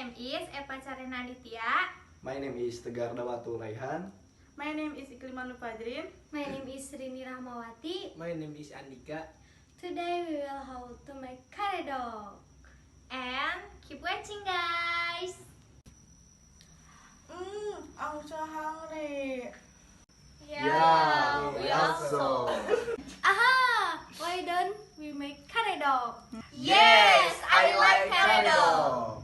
name is Eva Carena Aditya. My name is Tegar Dawatu Raihan. My name is Iklimanu Fajrin. My name is Rini Rahmawati. My name is Andika. Today we will how to make karedok. And keep watching, guys. I'm so hungry. Yeah, we also. Aha! Why don't we make karedok? Yes, I like Karedok.